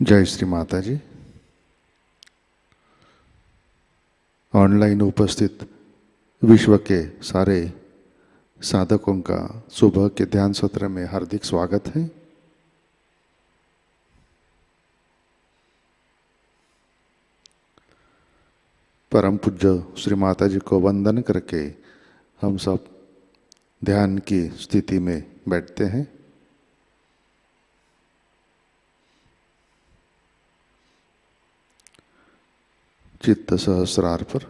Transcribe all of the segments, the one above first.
जय श्री माताजी। ऑनलाइन उपस्थित विश्व के सारे साधकों का सुबह के ध्यान सत्र में हार्दिक स्वागत है। परम पूज्य श्री माताजी को वंदन करके हम सब ध्यान की स्थिति में बैठते हैं। चित्त सहस्रार पर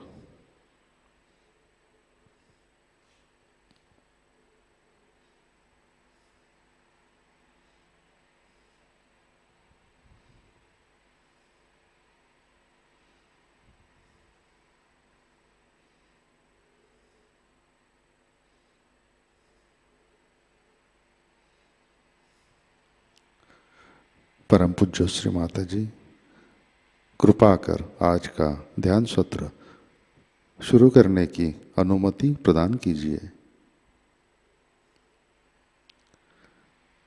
परम पूज्य श्री माताजी कृपा कर आज का ध्यान सत्र शुरू करने की अनुमति प्रदान कीजिए।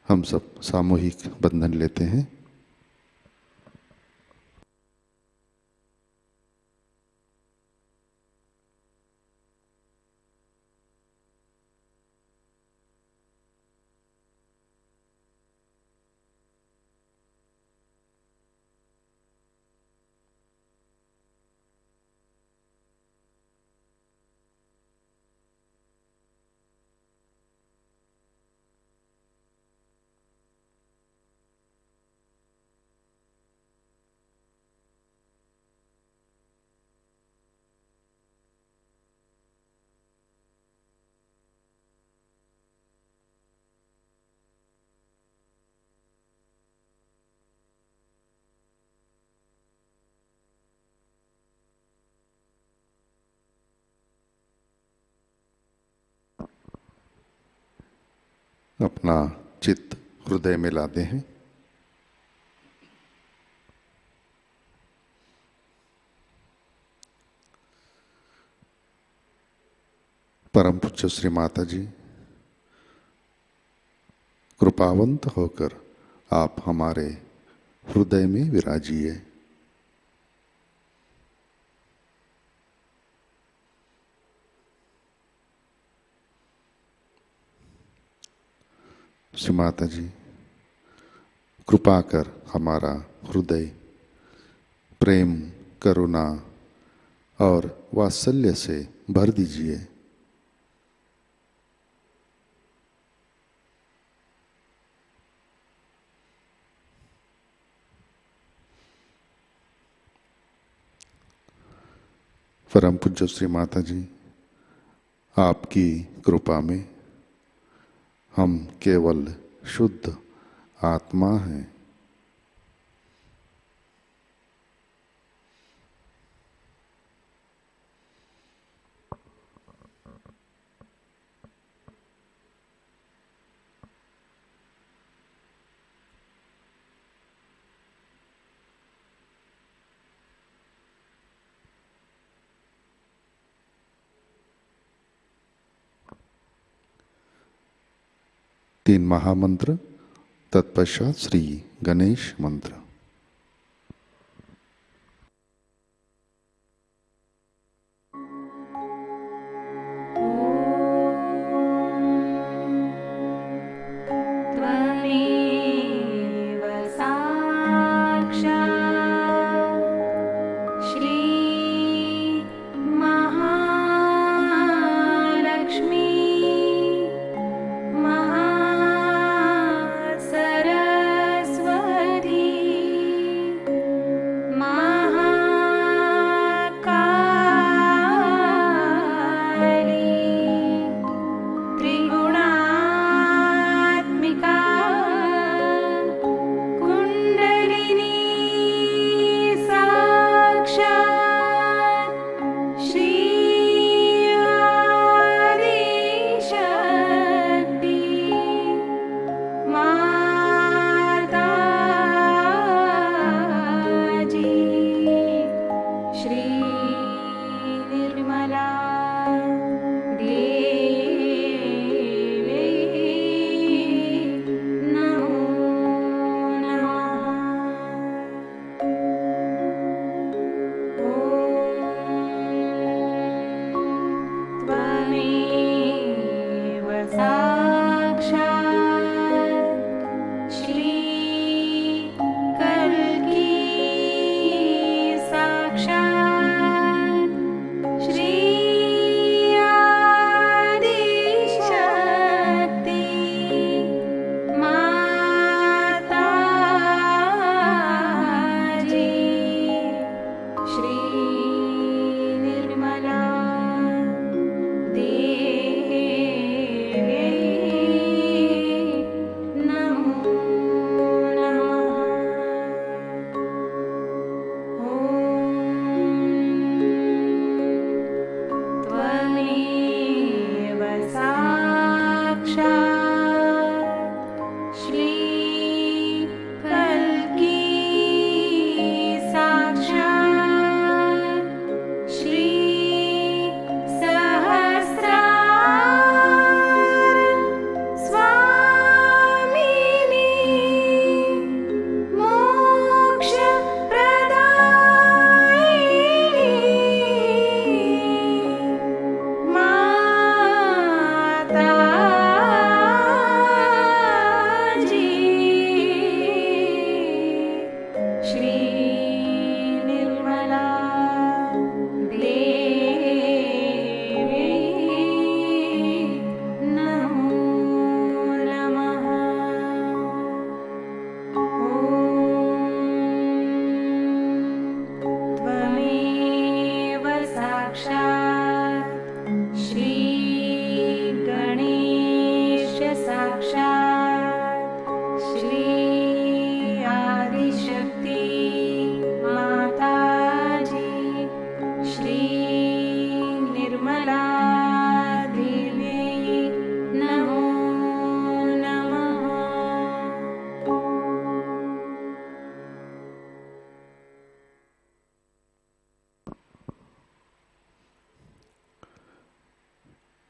हम सब सामूहिक बंधन लेते हैं। अपना चित्त हृदय में लाते हैं। परम पूज्य श्री माताजी कृपावंत होकर आप हमारे हृदय में विराजिए। श्री माताजी कृपा कर हमारा हृदय प्रेम, करुणा और वात्सल्य से भर दीजिए। परम पूज्य श्री माताजी आपकी कृपा में हम केवल शुद्ध आत्मा हैं। तीन महामंत्र, तत्पश्चात श्री गणेश मंत्र। सरस्वती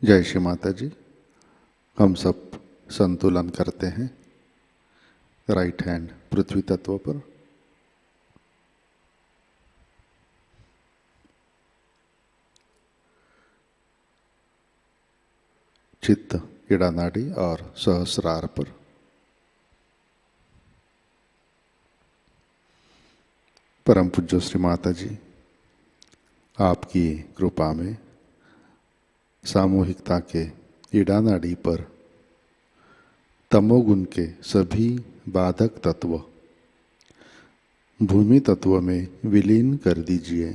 जय श्री माता जी। हम सब संतुलन करते हैं। राइट हैंड पृथ्वी तत्व पर, चित्त इड़ा नाड़ी और सहस्रार पर। परम पूज्य श्री माता जी, आपकी कृपा में सामूहिकता के इड़ा नाड़ी पर तमोगुण के सभी बाधक तत्व भूमि तत्व में विलीन कर दीजिए।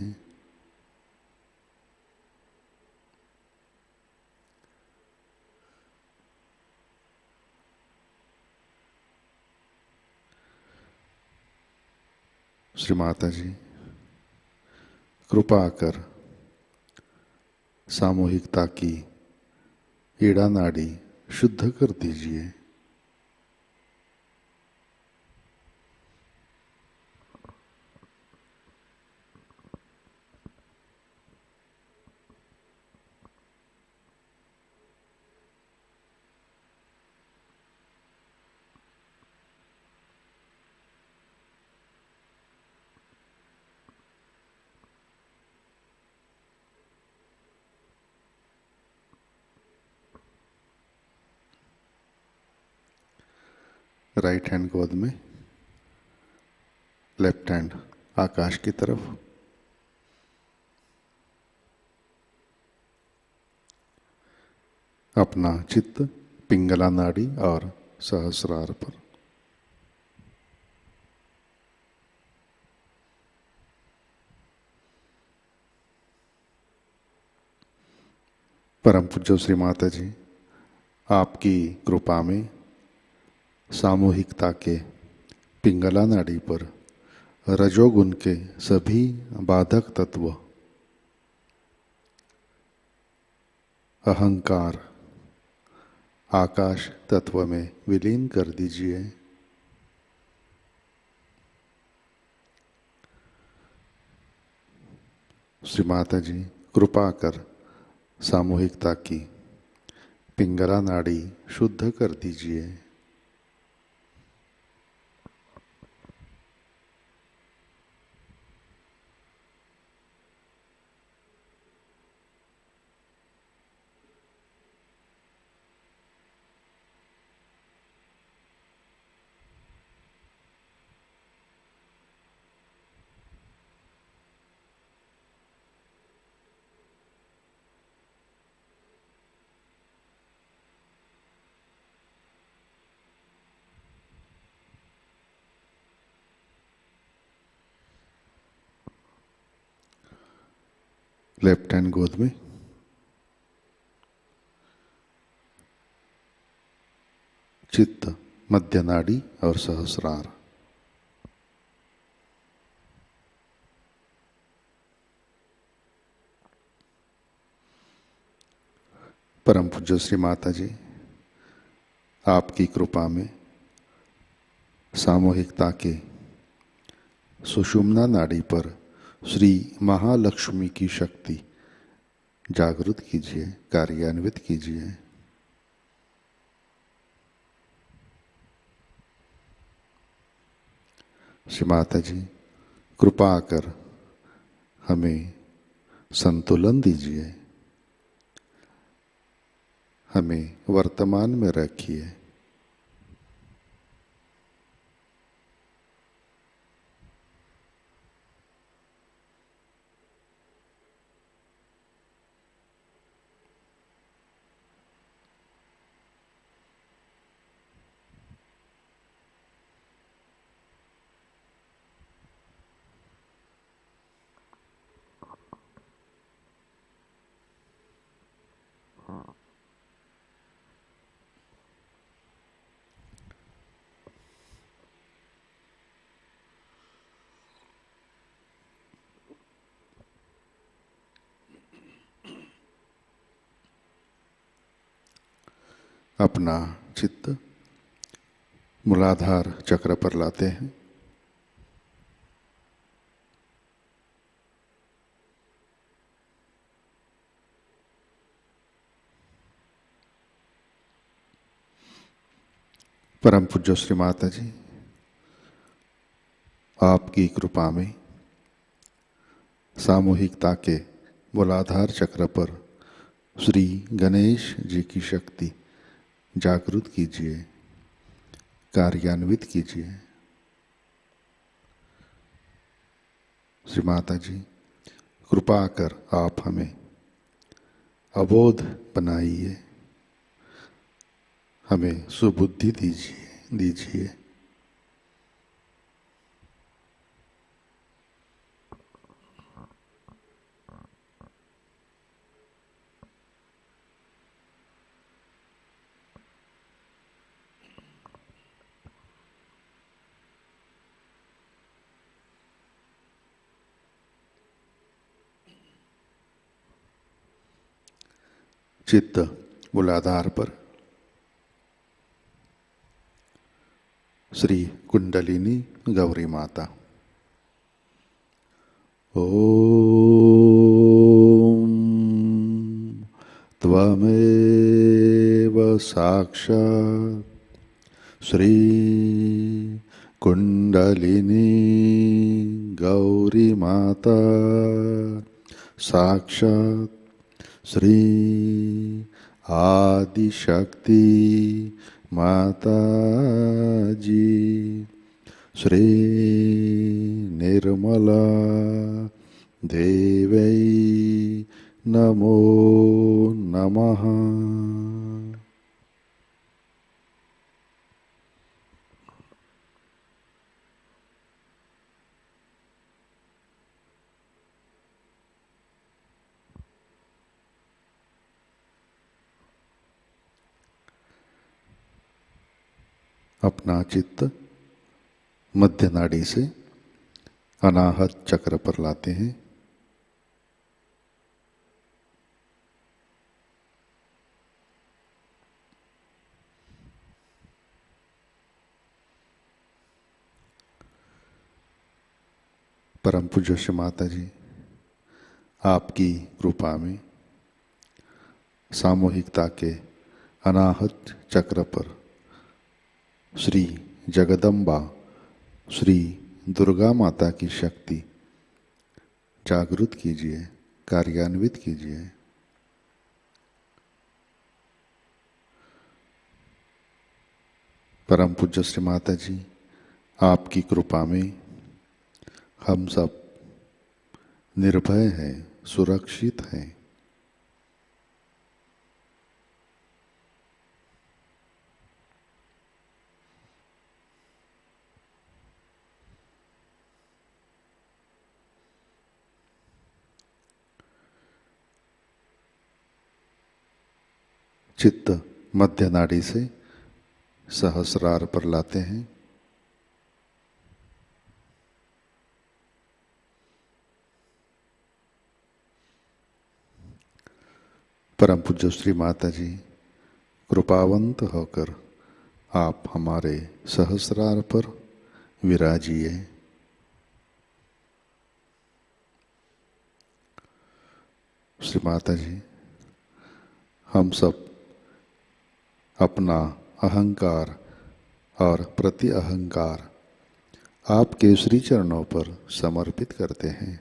श्री माता जी, कृपा कर सामूहिकता की ईड़ा नाड़ी शुद्ध कर दीजिए। राइट हैंड गोद में, लेफ्ट हैंड आकाश की तरफ। अपना चित्त पिंगला नाड़ी और सहस्रार पर। परम पूज्य श्री माता जी, आपकी कृपा में सामूहिकता के पिंगला नाड़ी पर रजोगुण के सभी बाधक तत्व अहंकार आकाश तत्व में विलीन कर दीजिए। श्री माता जी, कृपा कर सामूहिकता की पिंगला नाड़ी शुद्ध कर दीजिए। लेफ्ट हैंड गोद में, चित्त मध्य नाड़ी और सहस्रार। परम पूज्य श्री माता जी, आपकी कृपा में सामूहिकता के सुषुम्ना नाड़ी पर श्री महालक्ष्मी की शक्ति जागृत कीजिए, कार्यान्वित कीजिए। श्री माता जी, कृपा कर हमें संतुलन दीजिए, हमें वर्तमान में रखिए। अपना चित्त मूलाधार चक्र पर लाते हैं। परम पूज्य श्री माता जी, आपकी कृपा में सामूहिकता के मूलाधार चक्र पर श्री गणेश जी की शक्ति जागृत कीजिए, कार्यान्वित कीजिए। श्री माता जी, कृपा कर आप हमें अबोध बनाइए, हमें सुबुद्धि दीजिए। चित्त मूलाधार पर श्री कुंडलिनी गौरी माता। ओम त्वमेव साक्षात् श्री कुंडलिनी गौरी माता, साक्षात् श्री आदिशक्ति माताजी, श्री निर्मला देवै नमो नमः। अपना चित्त मध्य नाड़ी से अनाहत चक्र पर लाते हैं। परम पूज्य श्री माता जी, आपकी कृपा में सामूहिकता के अनाहत चक्र पर श्री जगदम्बा श्री दुर्गा माता की शक्ति जागृत कीजिए, कार्यान्वित कीजिए। परम पूज्य श्री माता जी, आपकी कृपा में हम सब निर्भय हैं, सुरक्षित हैं। चित्त मध्य नाड़ी से सहस्रार पर लाते हैं। परम पूज्य श्री माता जी, कृपावंत होकर आप हमारे सहस्रार पर विराजिए। श्री माता जी, हम सब अपना अहंकार और प्रति अहंकार आपके श्री चरणों पर समर्पित करते हैं।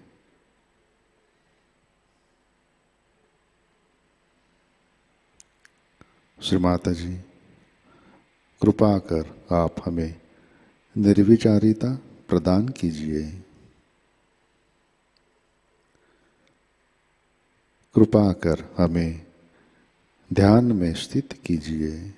श्री माता जी, कृपा कर आप हमें निर्विचारिता प्रदान कीजिए। कृपा कर हमें ध्यान में स्थित कीजिए।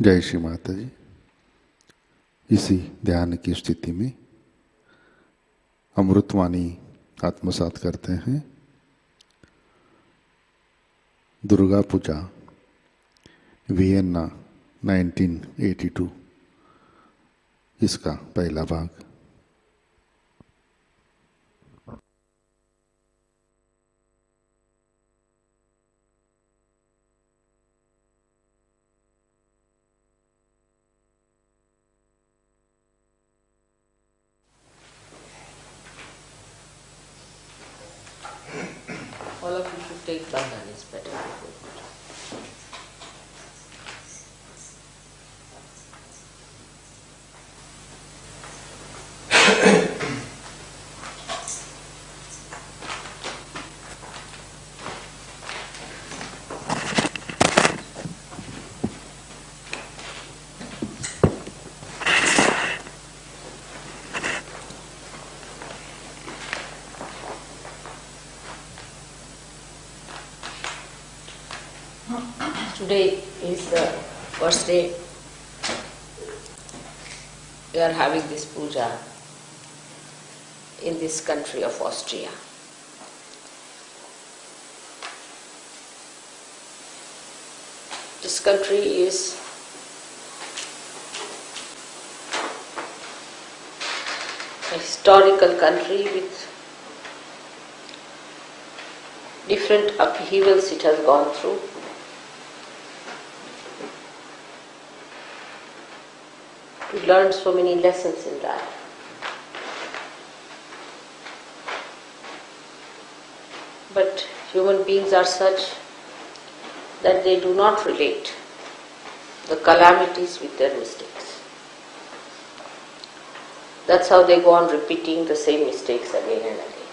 जय श्री माता जी। इसी ध्यान की स्थिति में अमृतवाणी आत्मसात करते हैं। दुर्गा पूजा वियन्ना 1982, इसका पहला भाग। All of you should take banana, it's better. Today is the first day we are having this puja in this country of Austria. This country is a historical country with different upheavals it has gone through. We learned so many lessons in that. But human beings are such that they do not relate the calamities with their mistakes. That's how they go on repeating the same mistakes again and again.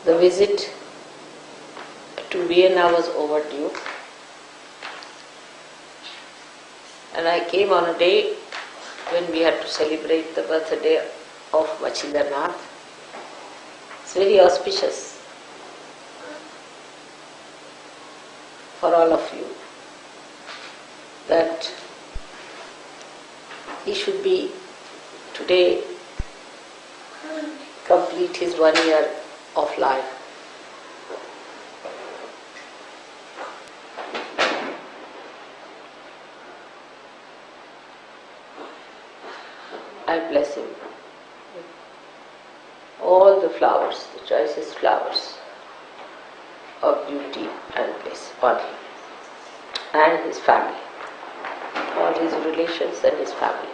The visit to Vienna was overdue. And I came on a day when we had to celebrate the birthday of Machindranath. It's very auspicious for all of you that he should be today complete his 1 year of life. I bless him with all the flowers, the choicest flowers of beauty and bliss on him and his family, all his relations and his family.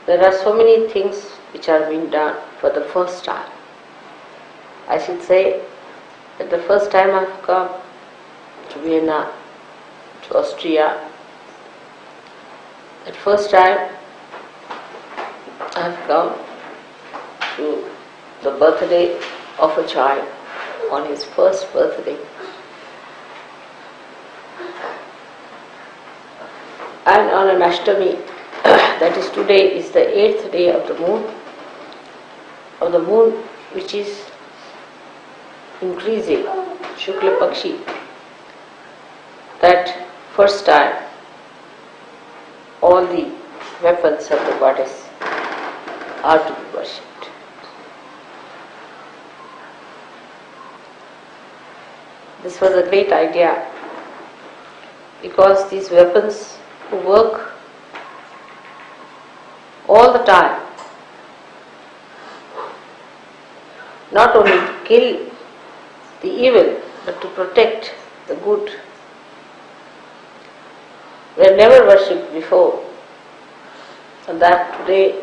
There are so many things which are being done for the first time. I should say that the first time I have come to Vienna, to Austria, that first time I have come to the birthday of a child on his first birthday. And on an Ashtami, that is today, is the 8th day of the moon which is increasing, Shukla Pakshi, that first time all the weapons of the goddess are to be worshipped. This was a great idea because these weapons who work all the time, not only to kill the evil, but to protect the good, were never worshipped before. And that today,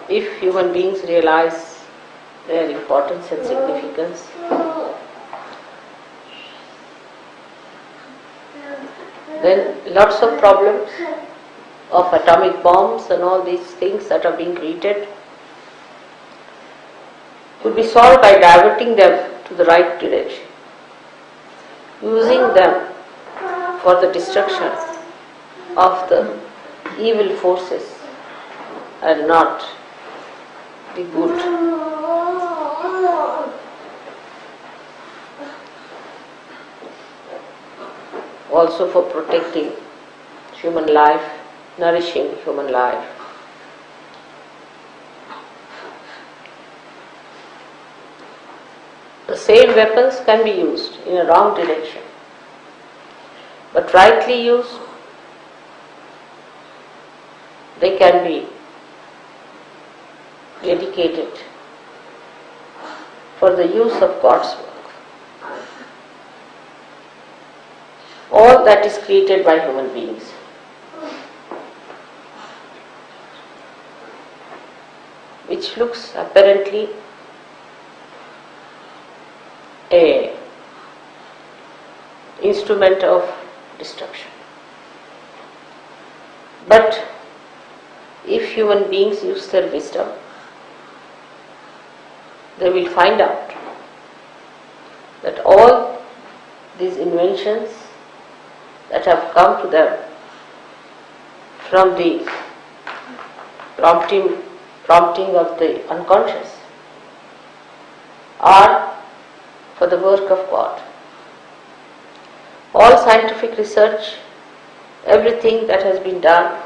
if human beings realize their importance and significance, then lots of problems of atomic bombs and all these things that are being created could be solved by diverting them to the right direction, using them for the destruction of the evil forces and not the good. Also for protecting human life, nourishing human life. The same weapons can be used in a wrong direction, but rightly used, they can be dedicated for the use of God's work. All that is created by human beings, which looks apparently a instrument of destruction. But if human beings use their wisdom, they will find out that all these inventions that have come to them from the prompting of the unconscious are for the work of God. All scientific research, everything that has been done,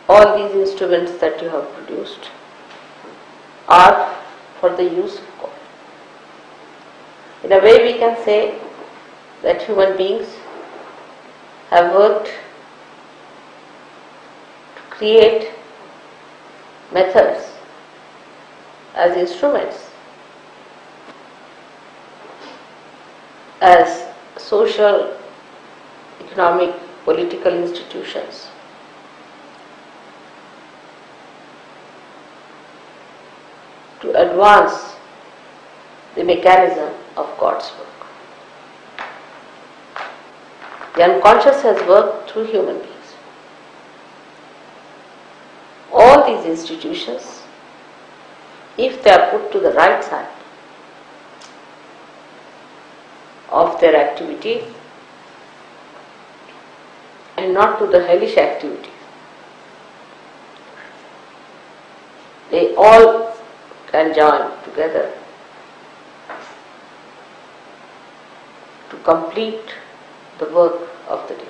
all these instruments that you have produced are for the use of God. In a way we can say that human beings have worked to create methods as instruments, as social, economic, political institutions. To advance the mechanism of God's work. The unconscious has worked through human beings. All these institutions, if they are put to the right side of their activity and not to the hellish activity, they all can join together to complete the work of the divine.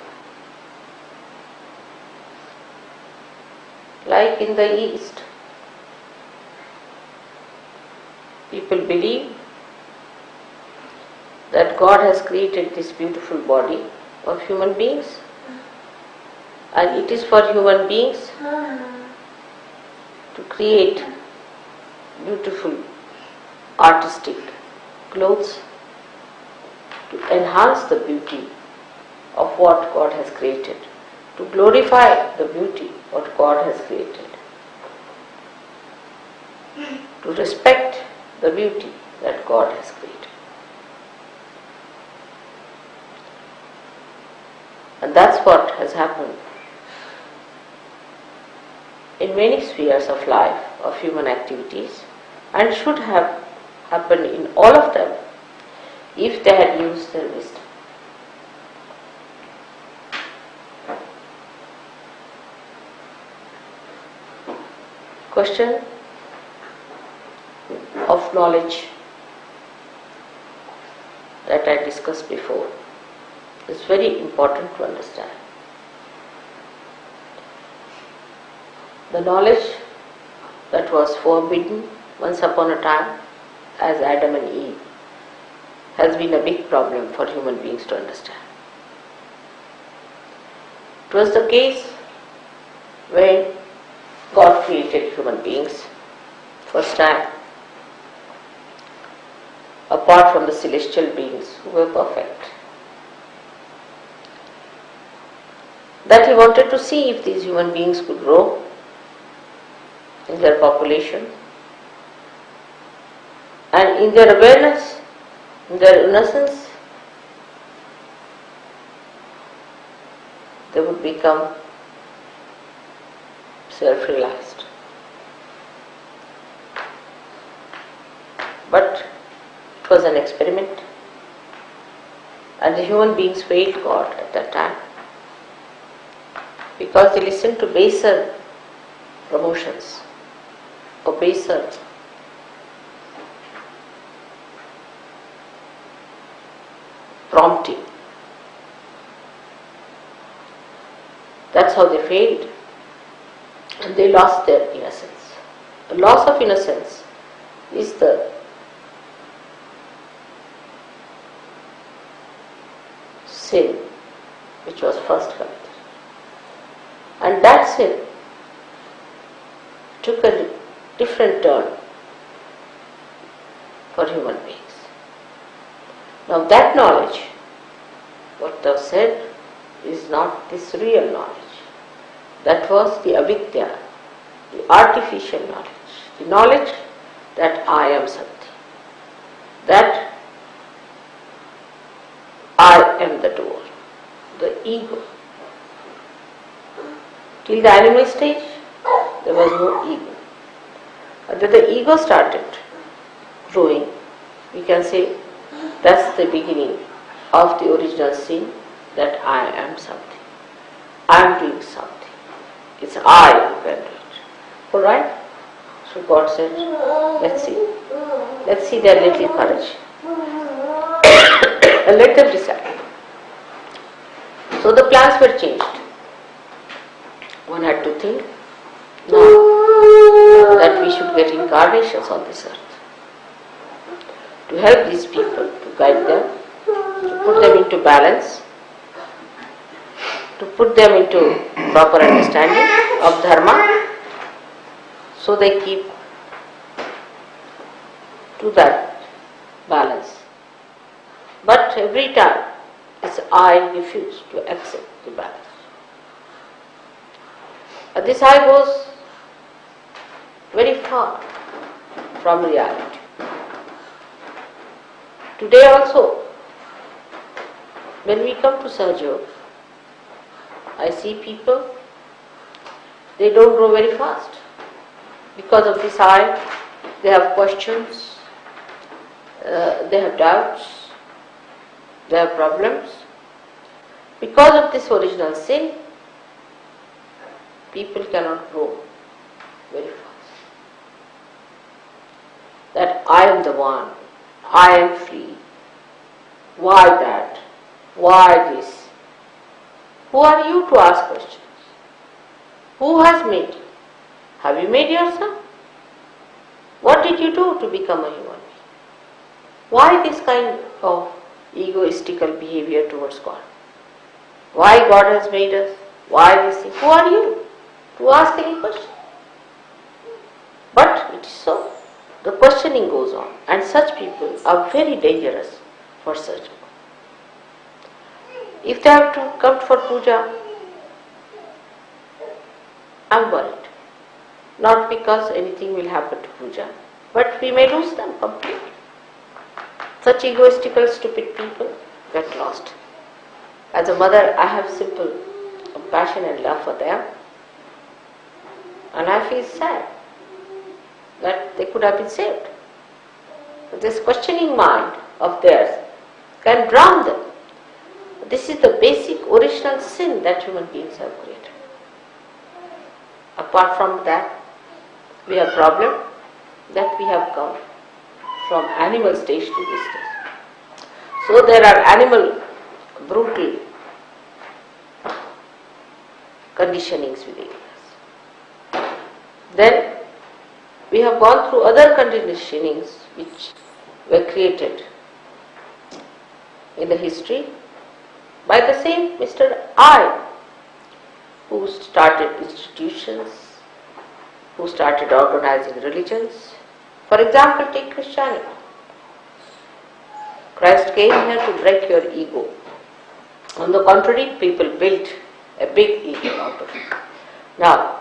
Like in the East, people believe that God has created this beautiful body of human beings, and it is for human beings to create beautiful artistic clothes to enhance the beauty of what God has created, to glorify the beauty what God has created, to respect the beauty that God has created. And that's what has happened in many spheres of life, of human activities, and should have happened in all of them if they had used their wisdom. Question of knowledge that I discussed before is very important to understand. The knowledge that was forbidden once upon a time as Adam and Eve has been a big problem for human beings to understand. It was the case when God created human beings first time, apart from the celestial beings who were perfect. That He wanted to see if these human beings could grow in their population and in their awareness, in their innocence, they would become self-realized. But it was an experiment, and the human beings failed God at that time because they listened to baser promotions a baser prompting. That's how they failed, and they lost their innocence. The loss of innocence is the sin which was first committed. And that sin took a different turn for human beings. Now that knowledge, what thou said, is not this real knowledge. That was the avidya, the artificial knowledge, the knowledge that I am something, that I am the door, the ego. Till the animal stage, there was no ego. But when the ego started growing, we can say that's the beginning of the original sin, that I am something. I am doing something. It's I who can do it. Alright? So God said, let's see. Let's see their little courage. And let them decide. So the plans were changed. One had to think now that we should get incarnations on this earth to help these people, to guide them, to put them into balance, to put them into proper understanding of dharma, so they keep to that balance. But every time I refuse to accept the balance. This I goes very far from reality. Today also, when we come to Sahajayoga, I see people, they don't grow very fast. Because of this I, they have questions, they have doubts, they have problems. Because of this original sin, people cannot grow very fast. That I am the one, I am free. Why that? Why this? Who are you to ask questions? Who has made you? Have you made yourself? What did you do to become a human being? Why this kind of egoistical behavior towards God? Why God has made us? Why this thing? Who are you to ask any question? But it is so. The questioning goes on, and such people are very dangerous for search. If they have to come for puja, I am worried. Not because anything will happen to puja, but we may lose them completely. Such egoistical, stupid people get lost. As a mother, I have simple compassion and love for them, and I feel sad that they could have been saved. But this questioning mind of theirs can drown them. This is the basic original sin that human beings have created. Apart from that, we have problem that we have come from animal stage to this stage. So there are animal brutal conditionings within us. Then we have gone through other conditionings which were created in the history by the same Mr. I, who started institutions, who started organizing religions. For example, take Christianity. Christ came here to break your ego. On the contrary, people built a big ego out of it. Now,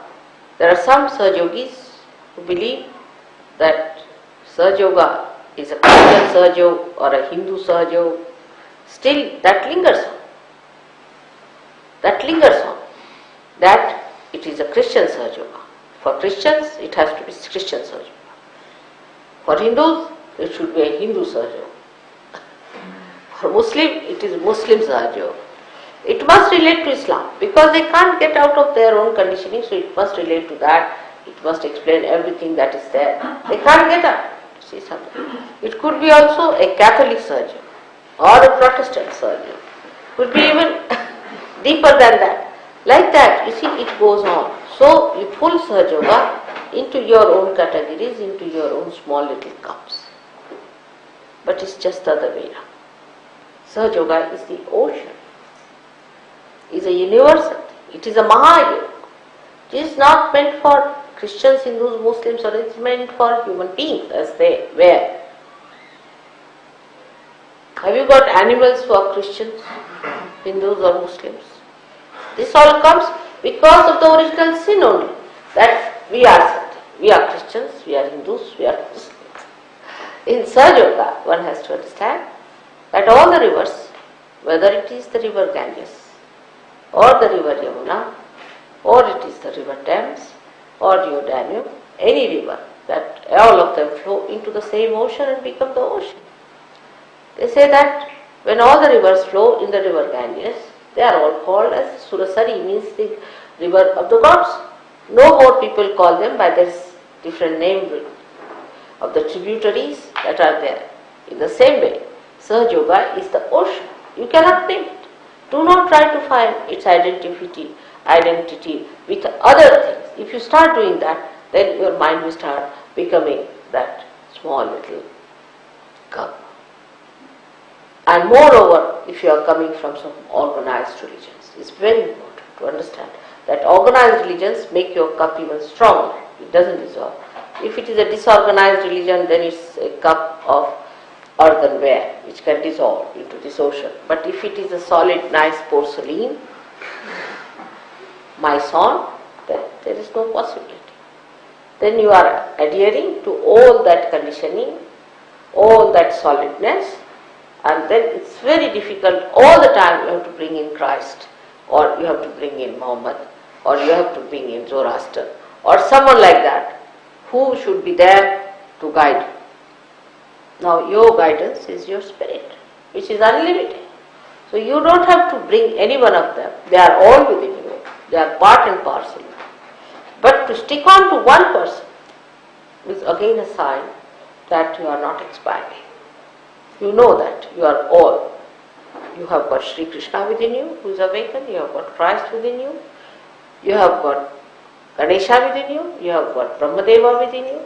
there are some Sahajogis who believe that Sahajayoga is a Christian Sahajayoga or a Hindu Sahajayoga. Still, that lingers on. That lingers on. That it is a Christian Sahajayoga. For Christians, it has to be Christian Sahajayoga. For Hindus, it should be a Hindu Sahajayoga. For Muslim, it is Muslim Sahajayoga. It must relate to Islam because they can't get out of their own conditioning, so it must relate to that. It must explain everything that is there. They can't get up. See something. It could be also a Catholic surgeon or a Protestant surgeon. Could be even deeper than that. Like that, you see, it goes on. So you pull Sahajayoga into your own categories, into your own small little cups. But it's just the other way around. Sahajayoga is the ocean. It is a universal thing. It is a Mahayoga. It is not meant for Christians, Hindus, Muslims, or it is meant for human beings as they were. Have you got animals who are Christians, Hindus or Muslims? This all comes because of the original sin only, that we are something. We are Christians, we are Hindus, we are Muslims. In Sahajayoga, one has to understand that all the rivers, whether it is the river Ganges, or the river Yamuna, or it is the river Thames, or your Danube, any river, that all of them flow into the same ocean and become the ocean. They say that when all the rivers flow in the river Ganges, they are all called as Surasari, means the river of the gods. No more people call them by this different name of the tributaries that are there. In the same way, Sahajayoga is the ocean. You cannot name it. Do not try to find its identity with other things. If you start doing that, then your mind will start becoming that small little cup. And moreover, if you are coming from some organized religions, it's very important to understand that organized religions make your cup even stronger. It doesn't dissolve. If it is a disorganized religion, then it's a cup of earthenware which can dissolve into this ocean. But if it is a solid, nice porcelain, Maison, then there is no possibility. Then you are adhering to all that conditioning, all that solidness, and then it's very difficult. All the time you have to bring in Christ, or you have to bring in Muhammad, or you have to bring in Zoroaster, or someone like that, who should be there to guide you. Now your guidance is your spirit, which is unlimited. So you don't have to bring any one of them. They are all within you. They are part and parcel. But to stick on to one person is again a sign that you are not expanding. You know that you are all. You have got Shri Krishna within you, who is awakened. You have got Christ within you. You have got Ganesha within you. You have got Brahmadeva within you.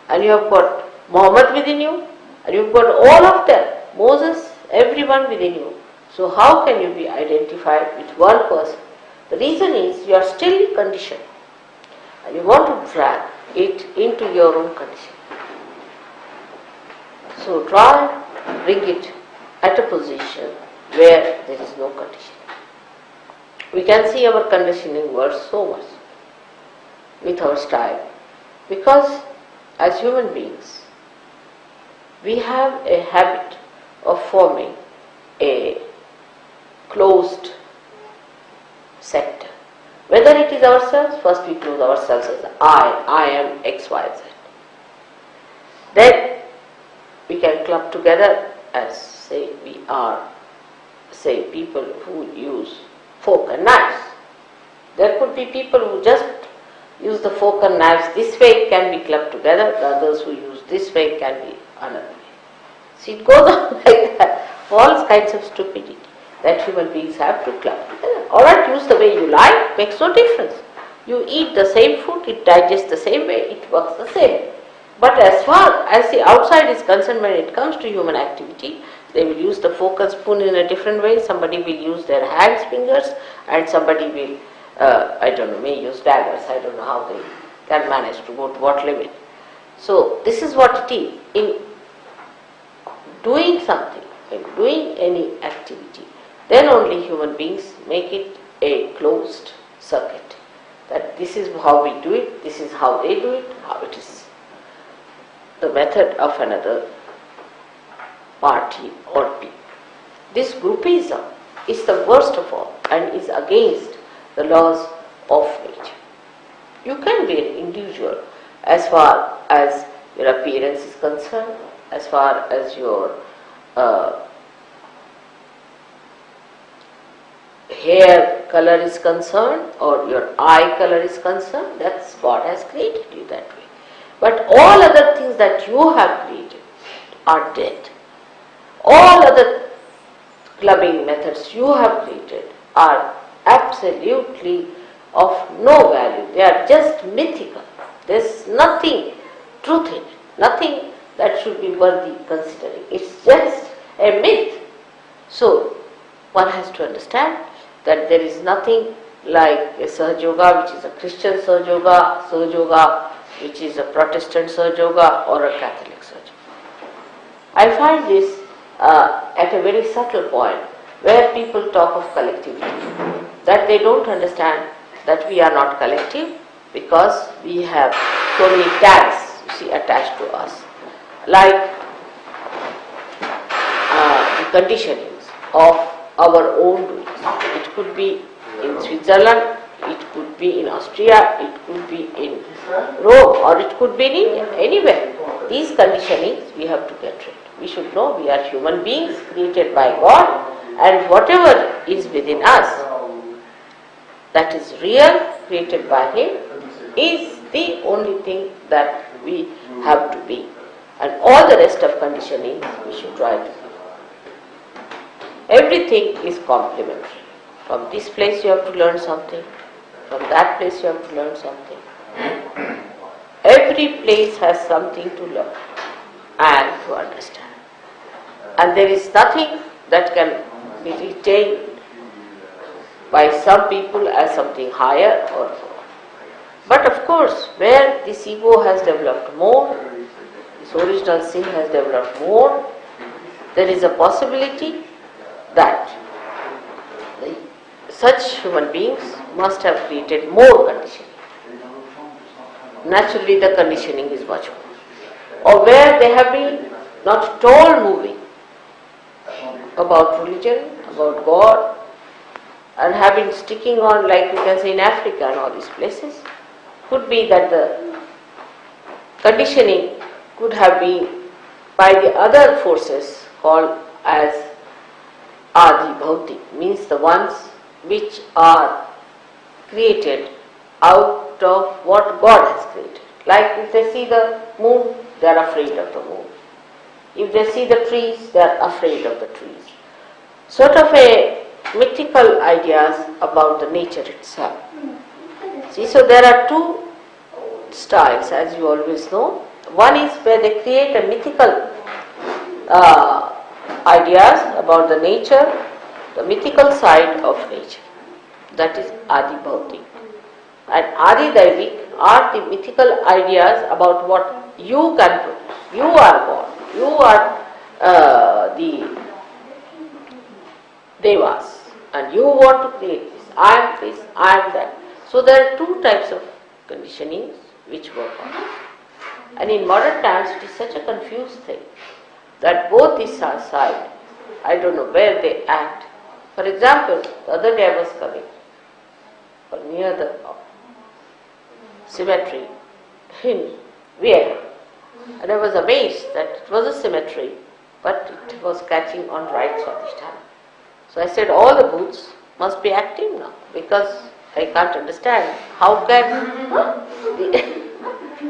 And you have got Muhammad within you. And you have got all of them. Moses, everyone within you. So how can you be identified with one person? The reason is you are still conditioned. And you want to drag it into your own condition. So try to bring it at a position where there is no condition. We can see our conditioning worse so much with our style, because as human beings we have a habit of forming a closed sector. Whether it is ourselves, first we close ourselves as I am X, Y, Z. Then we can club together as, say, we are, say, people who use fork and knives. There could be people who just use the fork and knives this way, can be clubbed together. The others who use this way can be another way. See, it goes on like that. All kinds of stupidity that human beings have to club together. Alright, use the way you like, makes no difference. You eat the same food, it digests the same way, it works the same. But as far as the outside is concerned, when it comes to human activity, they will use the fork and spoon in a different way. Somebody will use their hands, fingers, and somebody will, may use daggers. I don't know how they can manage to go to what limit. So this is what it is. In doing something, in doing any activity, then only human beings make it a closed circuit. That this is how we do it, this is how they do it, how it is the method of another party or people. This groupism is the worst of all and is against the laws of nature. You can be an individual as far as your appearance is concerned, as far as your hair color is concerned or your eye color is concerned, that's God has created you that way. But all other things that you have created are dead. All other clubbing methods you have created are absolutely of no value. They are just mythical. There's nothing truth in it, nothing that should be worthy considering. It's just a myth. So one has to understand that there is nothing like a Sahajayoga, which is a Christian Sahajayoga which is a Protestant Sahajayoga or a Catholic Sahajayoga. I find this at a very subtle point where people talk of collectivity, that they don't understand that we are not collective because we have so many tags, attached to us, like the conditionings of our own doings. It could be in Switzerland, it could be in Austria, it could be in Rome, or it could be in India, anywhere. These conditionings we have to get rid. We should know we are human beings created by God, and whatever is within us that is real, created by Him, is the only thing that we have to be. And all the rest of conditioning we should try to be. Everything is complementary. From this place you have to learn something, from that place you have to learn something. Every place has something to learn and to understand. And there is nothing that can be retained by some people as something higher or lower. But of course, where this ego has developed more, this original sin has developed more, there is a possibility that such human beings must have created more conditioning. Naturally, the conditioning is much more. Or where they have been not at all moving about religion, about God, and have been sticking on, like we can say in Africa and all these places, could be that the conditioning could have been by the other forces called as Adi Bhautik, means the ones which are created out of what God has created. Like if they see the moon, they are afraid of the moon. If they see the trees, they are afraid of the trees. Sort of a mythical ideas about the nature itself. See, so there are two styles, as you always know. One is where they create a mythical ideas about the nature, the mythical side of nature. That is Adi Bhautik. And Adi Daivik are the mythical ideas about what you can produce. You are God. You are the Devas. And you want to create this. I am this, I am that. So there are two types of conditionings which work on it. And in modern times it is such a confused thing that both these sides, I don't know where they act. For example, the other day I was coming near the cemetery in Vienna, and I was amazed that it was a cemetery, but it was catching on right Pratishthan. So I said all the booths must be active now, because I can't understand how can the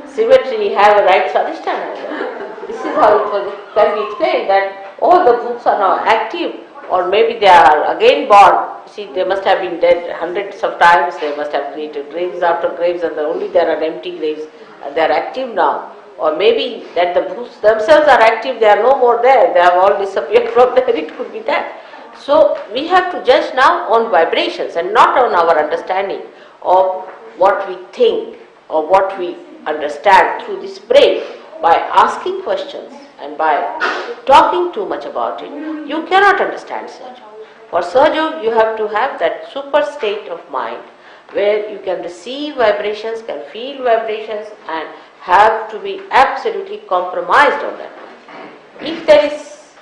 cemetery have a right Pratishthan. This is how it can be explained, that all the booths are now active, or maybe they are again born. See, they must have been dead hundreds of times, they must have created graves after graves, and only there are empty graves, and they are active now. Or maybe that the booths themselves are active, they are no more there, they have all disappeared from there, it could be that. So we have to judge now on vibrations and not on our understanding of what we think or what we understand through this brain. By asking questions and by talking too much about it, you cannot understand Sahajayoga. For Sahajayoga, you have to have that super state of mind where you can receive vibrations, can feel vibrations, and have to be absolutely compromised on that. If there is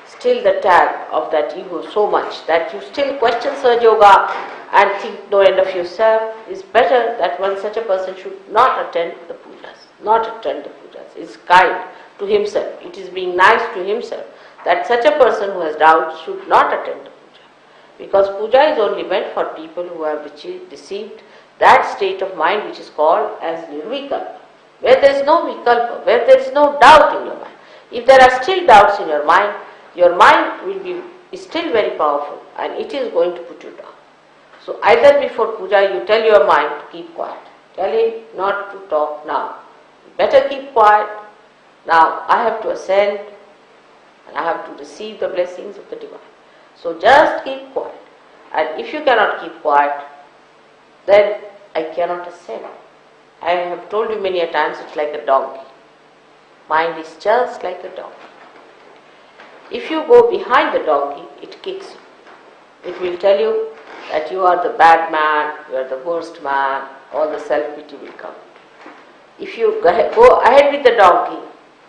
still the tag of that ego so much that you still question Sahajayoga and think no end of yourself, it's better that one such a person should not attend the pujas. Not attend the pujas. It's kind to himself. It is being nice to himself that such a person who has doubts should not attend the puja. Because puja is only meant for people who have received that state of mind which is called as nirvikalpa, where there is no vikalpa, where there is no doubt in your mind. If there are still doubts in your mind will be still very powerful and it is going to put you down. So either before puja you tell your mind to keep quiet. Tell him not to talk now. Better keep quiet. Now I have to ascend and I have to receive the blessings of the divine. So just keep quiet. And if you cannot keep quiet, then I cannot ascend. I have told you many a times it's like a donkey. Mind is just like a donkey. If you go behind the donkey, it kicks you. It will tell you that you are the bad man, you are the worst man, all the self-pity will come. If you go ahead with the donkey,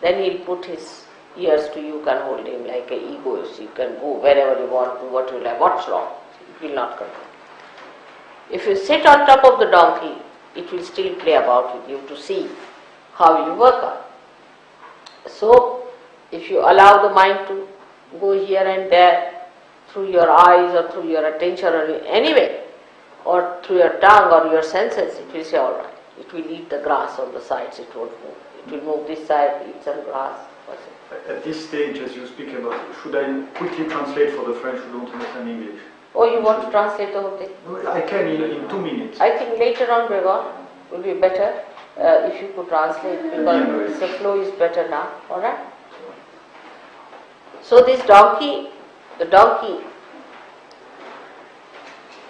then he'll put his ears to you, can hold him like an egoist. You can go wherever you want, do what you like. What's wrong? It will not control. If you sit on top of the donkey, it will still play about with you to see how you work on. So, if you allow the mind to go here and there through your eyes or through your attention or anyway, or through your tongue or your senses, it will say alright. It will eat the grass on the sides, it won't move. It will move this side, eat some grass. At this stage, as you speak about, should I quickly translate for the French who don't understand English? Oh, you want to translate the whole thing? No, I can in 2 minutes. I think later on, Gregor, will be better if you could translate because the flow is better now. Alright? So this donkey, the donkey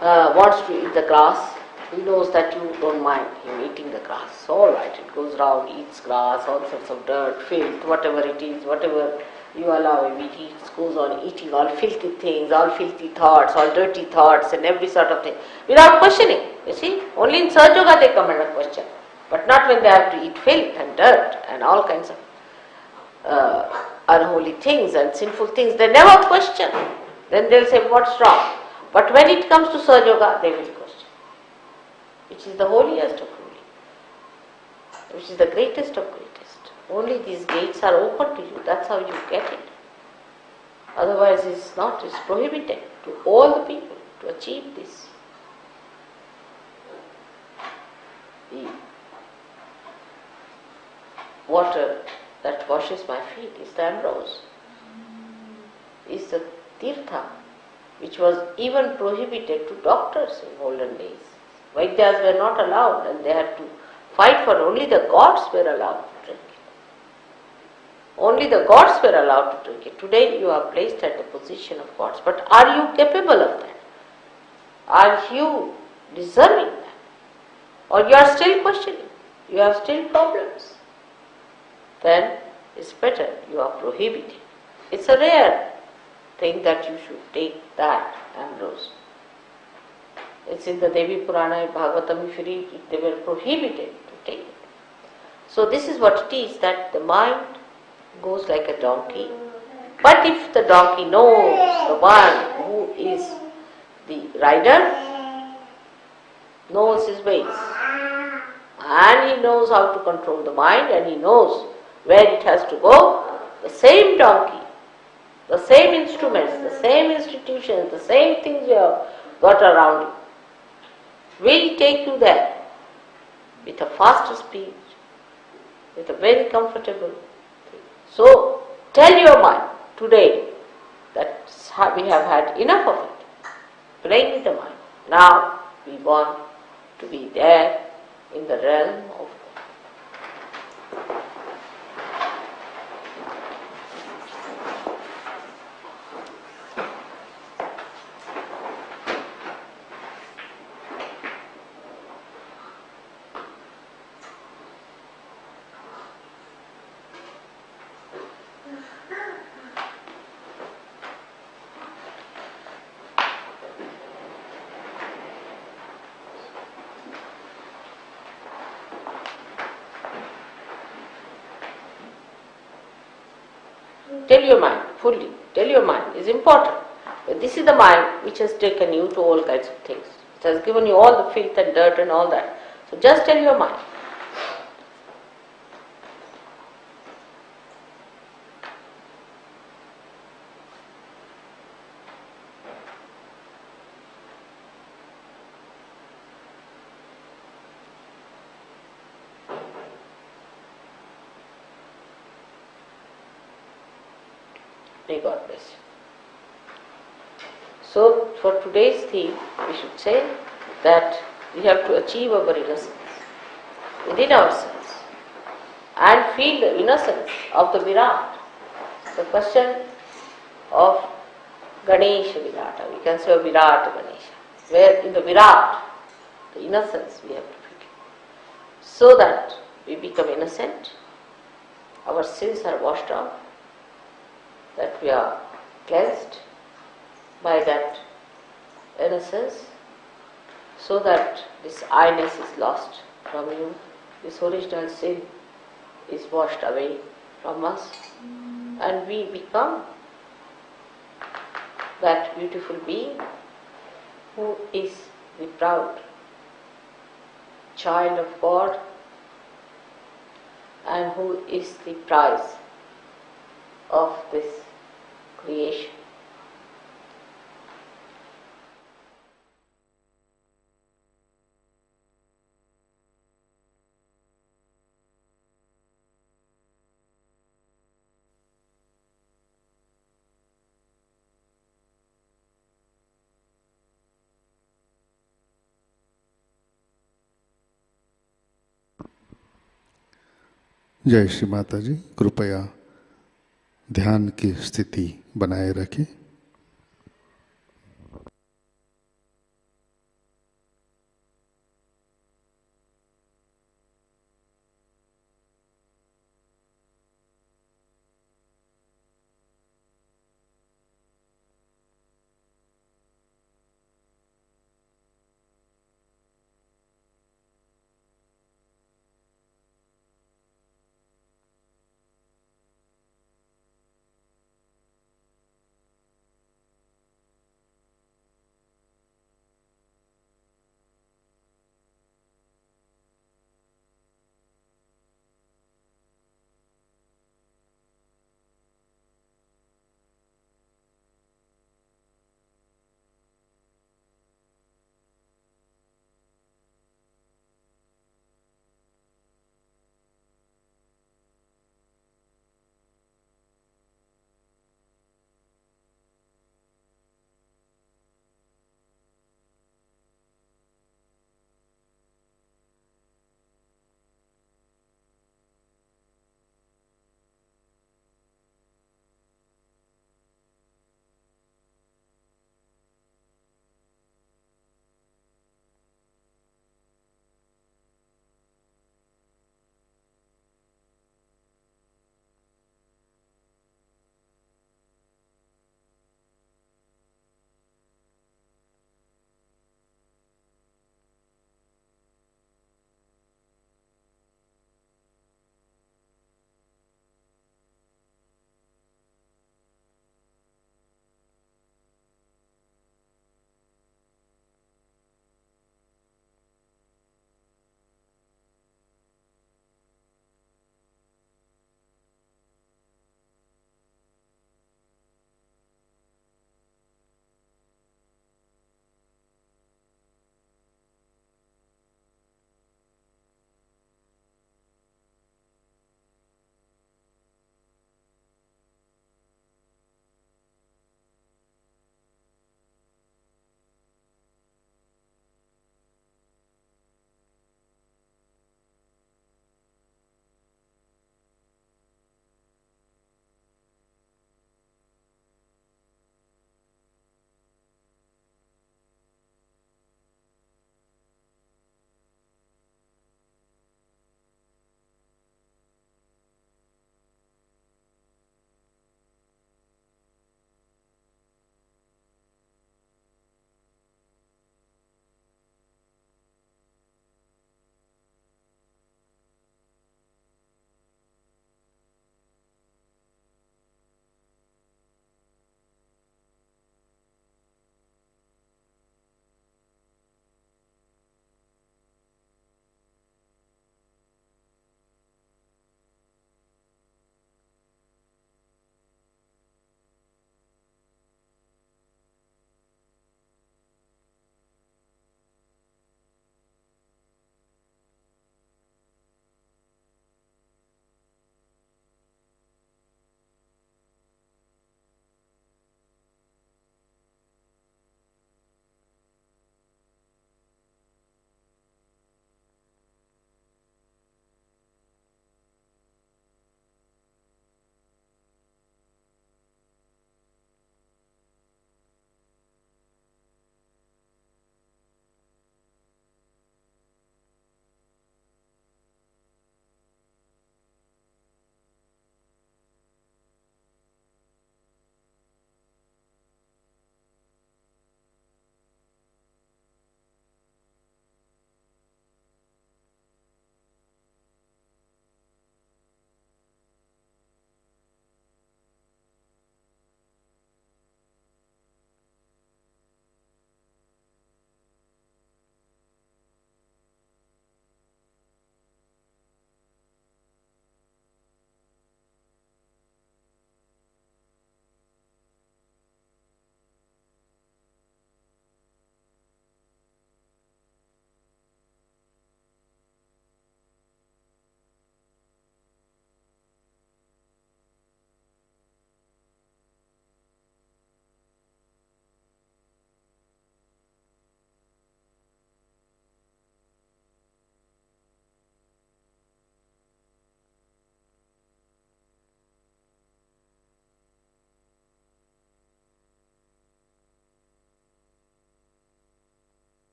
wants to eat the grass. He knows that you don't mind him eating the grass. So alright, it goes round, eats grass, all sorts of dirt, filth, whatever it is, whatever you allow him, he goes on eating all filthy things, all filthy thoughts, all dirty thoughts and every sort of thing, without questioning. You see, only in Sahajayoga they come under question, but not when they have to eat filth and dirt and all kinds of unholy things and sinful things. They never question. Then they'll say, what's wrong? But when it comes to Sahajayoga, they will question. Which is the holiest of holy, which is the greatest of greatest. Only these gates are open to you, that's how you get it. Otherwise it's not, it's prohibited to all the people to achieve this. The water that washes my feet is the ambrose, is the tirtha, which was even prohibited to doctors in olden days. Vaidyas were not allowed and they had to fight for only the gods were allowed to drink it. Only the gods were allowed to drink it. Today you are placed at the position of gods. But are you capable of that? Are you deserving that? Or you are still questioning? You have still problems? Then it's better you are prohibited. It's a rare thing that you should take that ambrose. It's in the Devi Purana, Bhagavatam, if you read it, they were prohibited to take it. So this is what it is, that the mind goes like a donkey. But if the donkey knows the one who is the rider, knows his ways, and he knows how to control the mind, and he knows where it has to go, the same donkey, the same instruments, the same institutions, the same things you have got around you, will take you there with a faster speed, with a very comfortable thing. So tell your mind today that we have had enough of it, playing with the mind. Now we want to be there in the realm of God. Tell your mind fully. Tell your mind is important. But this is the mind which has taken you to all kinds of things. It has given you all the filth and dirt and all that. So just tell your mind. May God bless you. So, for today's theme, we should say that we have to achieve our innocence within ourselves and feel the innocence of the Virat. The question of Ganesha Virata, we can say Virat Ganesha, where in the Virat, the innocence we have to feel. So that we become innocent, our sins are washed off, that we are cleansed by that innocence, so that this I-ness is lost from you, this original sin is washed away from us, and we become that beautiful being who is the proud child of God and who is the prize of this creation. जय श्री माता जी। कृपया ध्यान की स्थिति बनाए रखें।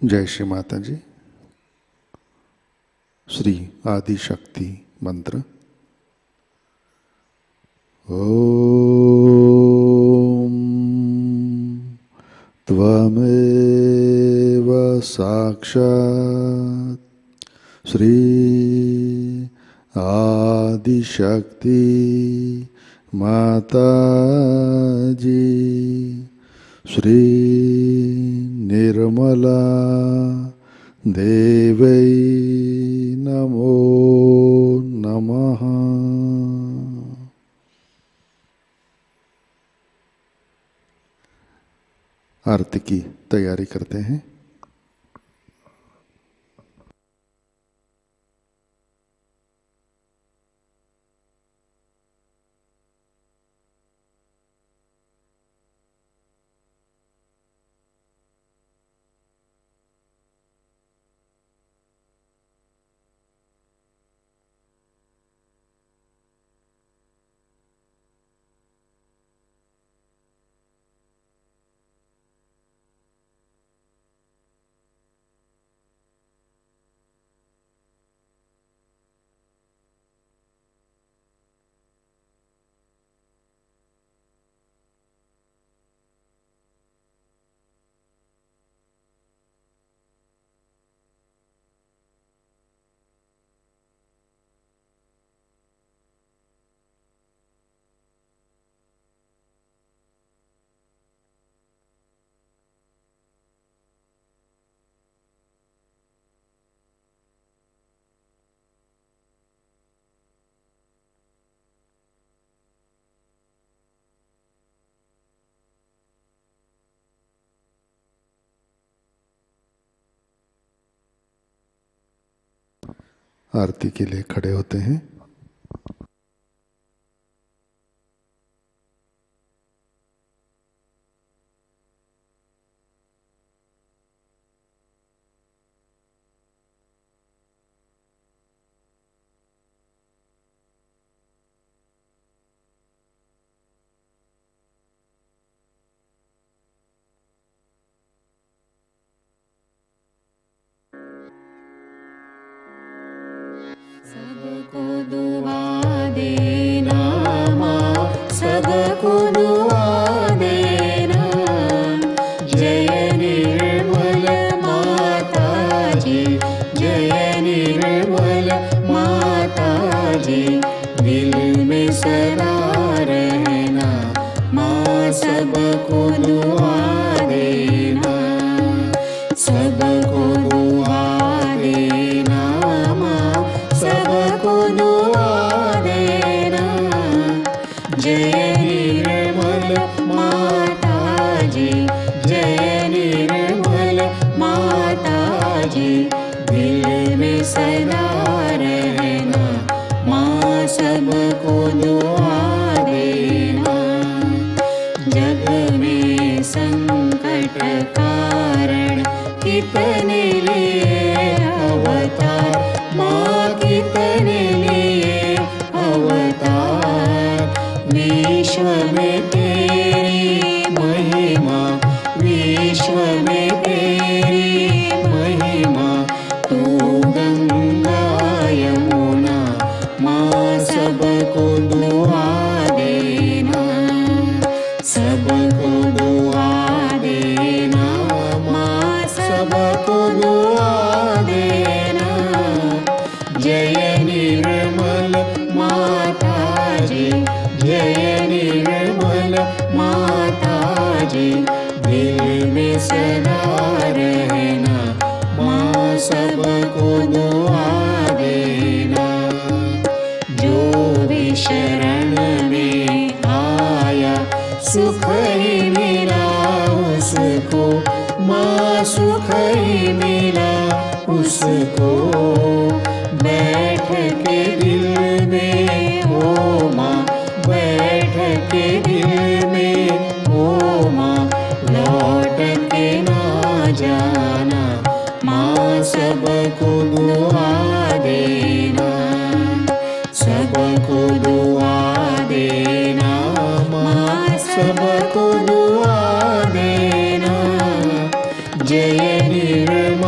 जय श्री माता जी। श्री आदि शक्ति मंत्र। ओम त्वमेव साक्षात् श्री आदि शक्ति माताजी श्री निर्मला देवै नमो नमः। आरती की तैयारी करते हैं। आरती के लिए खड़े होते हैं। सबको दुआ देना माँ, सबको दुआ देना। जय निर्मल माता जी, जय निर्मल माता जी। दिल में सदा रहना माँ, सबको दुआ देना। सबको दुआ देना माँ, सबको दुआ देना। जय निर्मल माता जी, जय निर्मल माता जी। दिल में सदा रहना माँ, सबको दुआ देना। जग में संकट कारण कितने लिए अवतार माँ, कितने लिए अवतार। विश्व में तेरी महिमा, विश्व में तेरी महिमा। तू गंगा यमुना माँ, सबको दुआ देना। सबको दुआ देना माँ, सबको दुआ देना। जय निर्मल माता जी, जय निर्मल माता जी। दिल में सदा रहना माँ, सबको दुआ देना। जो भी शरण में आया सुख ही मिला उसको माँ, सुख ही मिला उसको। बैठ के दिल में ओ माँ, बैठ के दिल में ओ माँ। लौट के ना जाना माँ, सबको दुआ देना। सबको दुआ देना माँ, सबको दुआ देना। जय निर्मल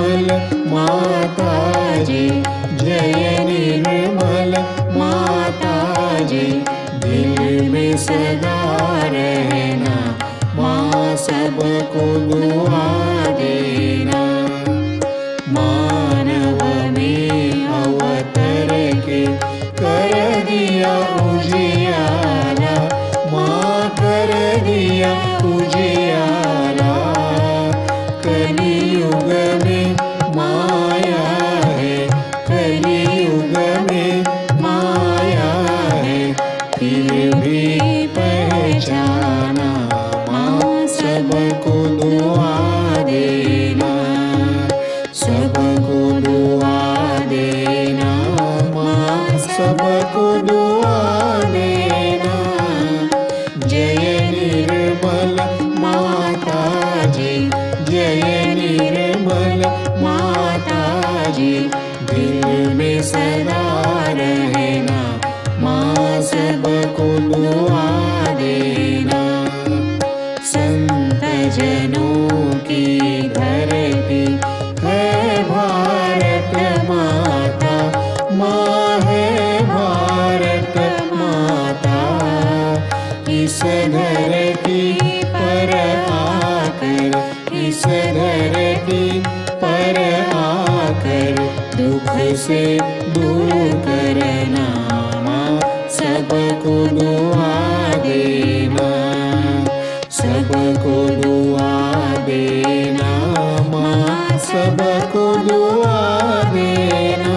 सबको दुआ देना। जय निर्मल माता जी, जय निर्मल माता जी, दिल में सदा रहना माँ सबको दुआ देना। संत जनों की धरती है भारत माता, माँ है भारत माता। इस धरती पर आकर, इस धरती पर आकर दुख से दूर करना माँ सबको दुआ देना। सबको दुआ देना माँ सबको दुआ देना।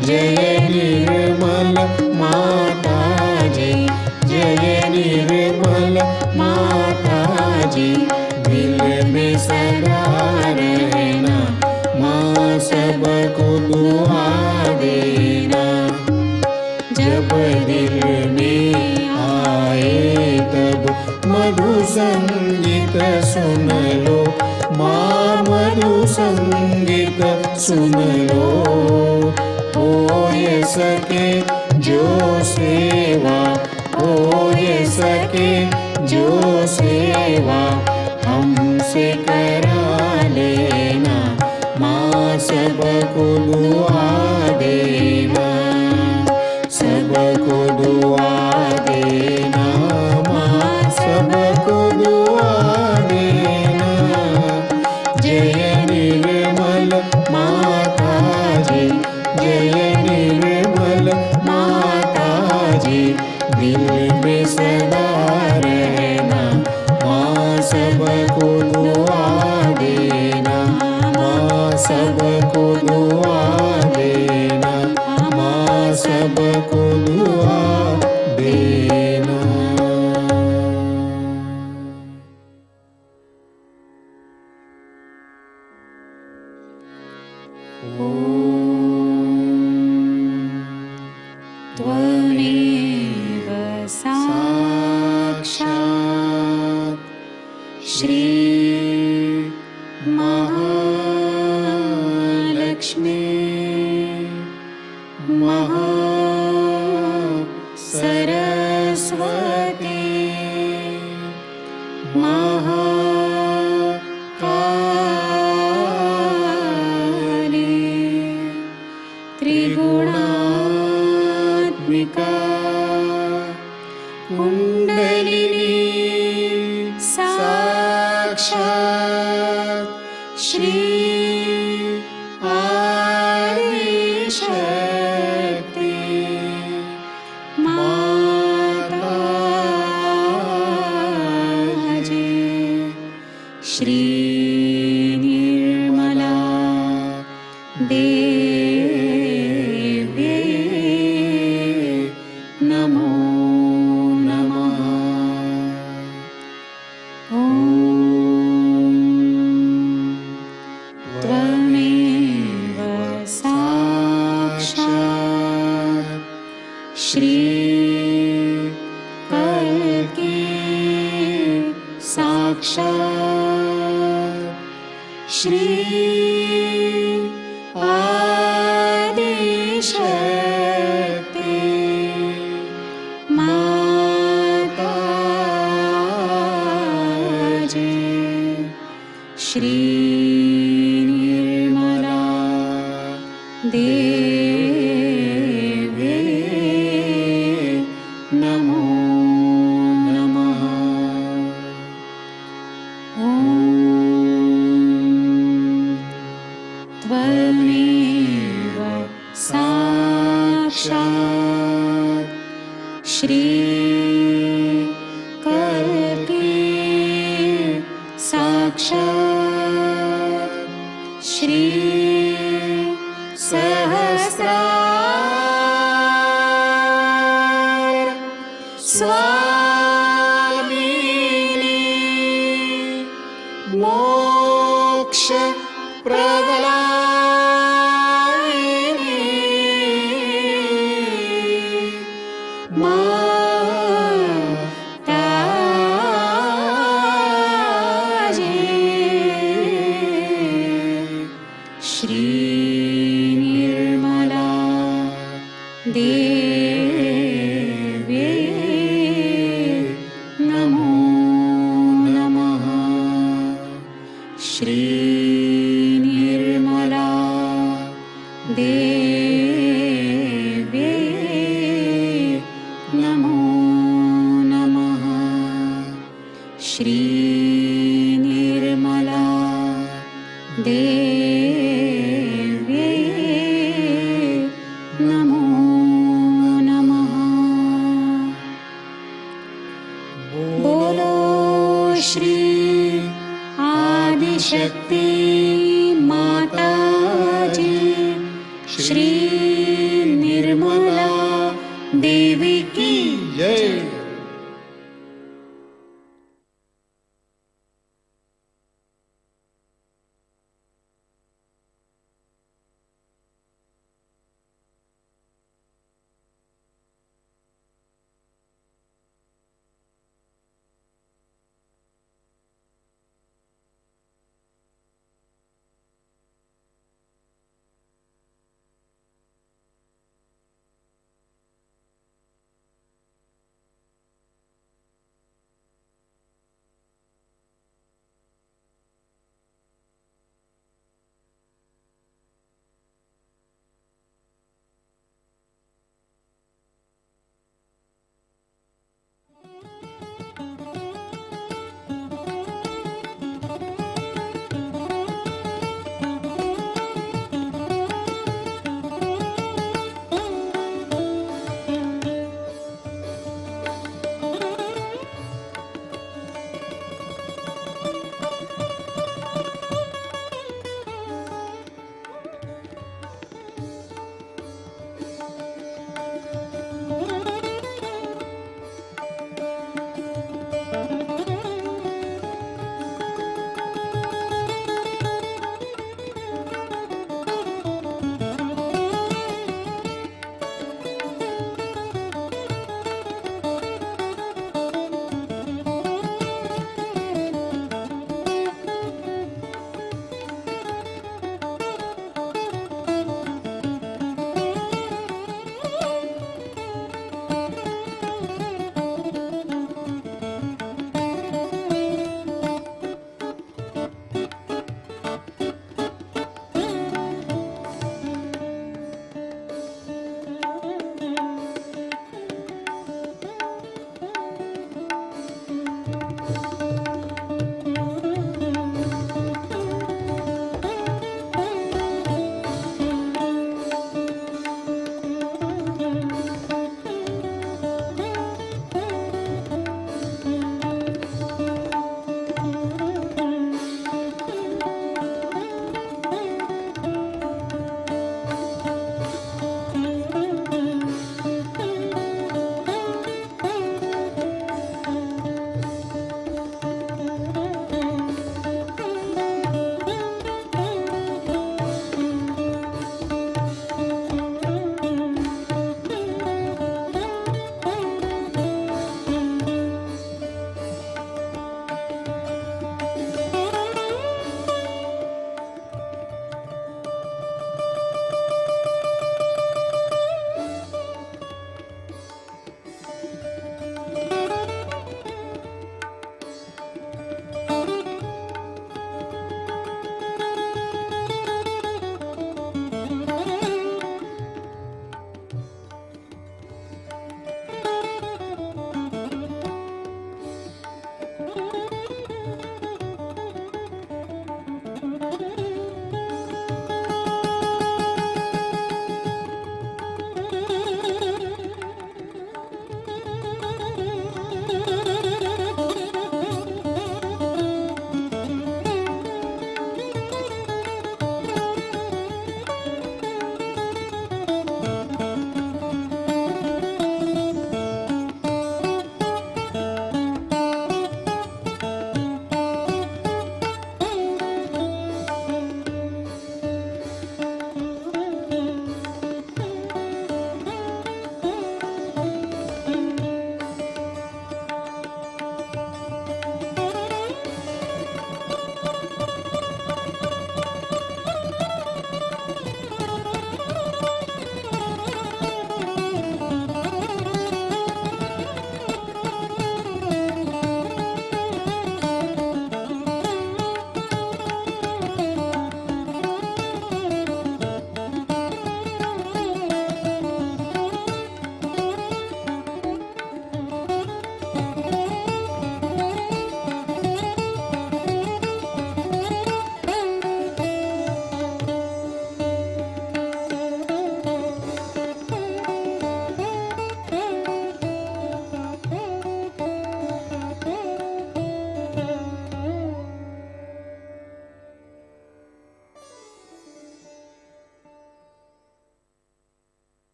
जय निर्मल माता जी, जय निर्मल माता जी, दिल में सदा रहना माँ सबको दुआ देना। जब दिल में आए तब मधु संगीत सुन लो माँ, मधु संगीत सुन लो। हो ये सके जो सेवा, हो ये सके जो सेवा हमसे करा लेना माँ सबको दुआ देना। सबको दुआ देना माँ सबको दुआ देना। जय निर्मल माता जी, जय निर्मल माता जी, दिल में सदा रहना माँ सबको दुआ देना। माँ सबको दुआ देना, माँ सबको दुआ देना। त्वमेव साक्षात् श्री महालक्ष्मी महासरस्वती महाकाली त्रिगुणात्मिका कुण्डलिनी साक्षात् श्री आदिशक्ति माताजी। श्री निर्मला देव्यै नमो नमः। ॐ त्वमेव साक्षात् श्री कल्की साक्षात् श्री आदिशक्ति माताजी। श्री निर्मला देव्यै नमो नमः। ॐ त्वमेव साक्षात् श्री कल्की साक्षात् श्री सहस्रार स्वामिनी मोक्ष प्रदायिनी माताजी श्री निर्मला देवी नमो नमः। श्री निर्मला देवी नमो नमः। श्री निर्मला देवी नमो नमः। बोलो श्री आदिशक्ति माताजी श्री निर्मला देवी की जय।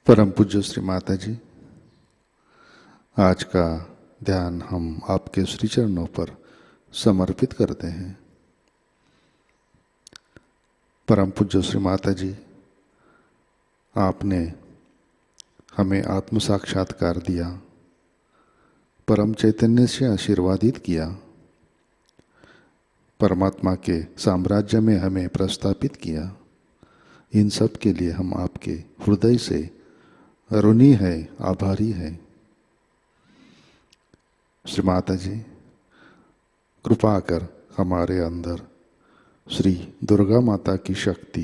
परम पूज्य श्री माता जी, आज का ध्यान हम आपके श्री चरणों पर समर्पित करते हैं। परम पूज्य श्री माता जी, आपने हमें आत्म साक्षात्कार दिया, परम चैतन्य से आशीर्वादित किया, परमात्मा के साम्राज्य में हमें प्रस्थापित किया। इन सब के लिए हम आपके हृदय से ऋणी है, आभारी है। श्री माता जी, कृपा कर हमारे अंदर श्री दुर्गा माता की शक्ति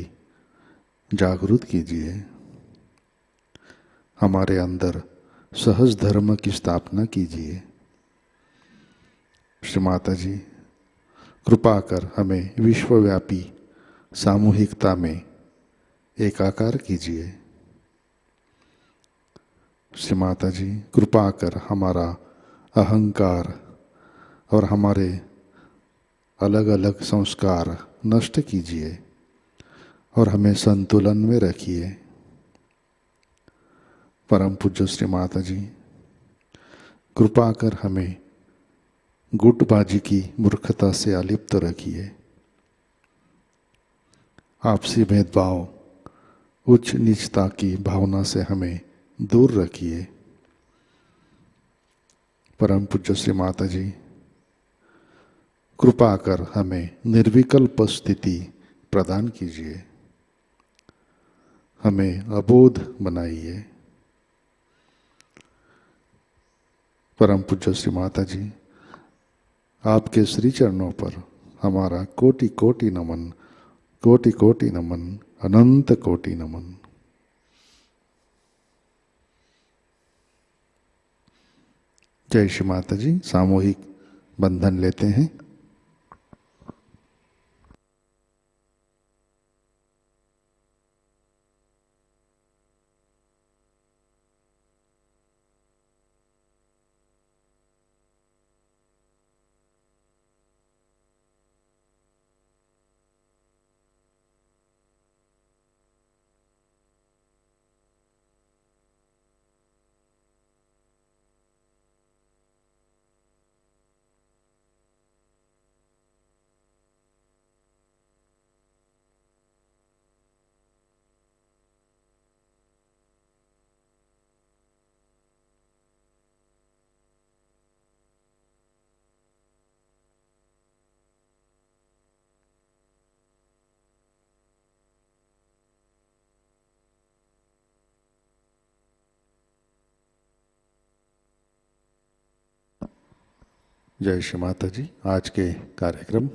जागृत कीजिए। हमारे अंदर सहज धर्म की स्थापना कीजिए। श्री माता जी, कृपा कर हमें विश्वव्यापी सामूहिकता में एकाकार कीजिए। श्री माता जी, कृपा कर हमारा अहंकार और हमारे अलग अलग संस्कार नष्ट कीजिए और हमें संतुलन में रखिए। परम पूज्य श्री माता जी, कृपा कर हमें गुटबाजी की मूर्खता से अलिप्त रखिए। आपसी भेदभाव, उच्च नीचता की भावना से हमें दूर रखिए। परम पूज्य श्री माता जी, कृपा कर हमें निर्विकल्प स्थिति प्रदान कीजिए। हमें अबोध बनाइए। परम पूज्य श्री माता जी, आपके श्री चरणों पर हमारा कोटि कोटि नमन, कोटि कोटि नमन, अनंत कोटि नमन। जय श्री माता जी। सामूहिक बंधन लेते हैं। जय श्री माता जी। आज के कार्यक्रम,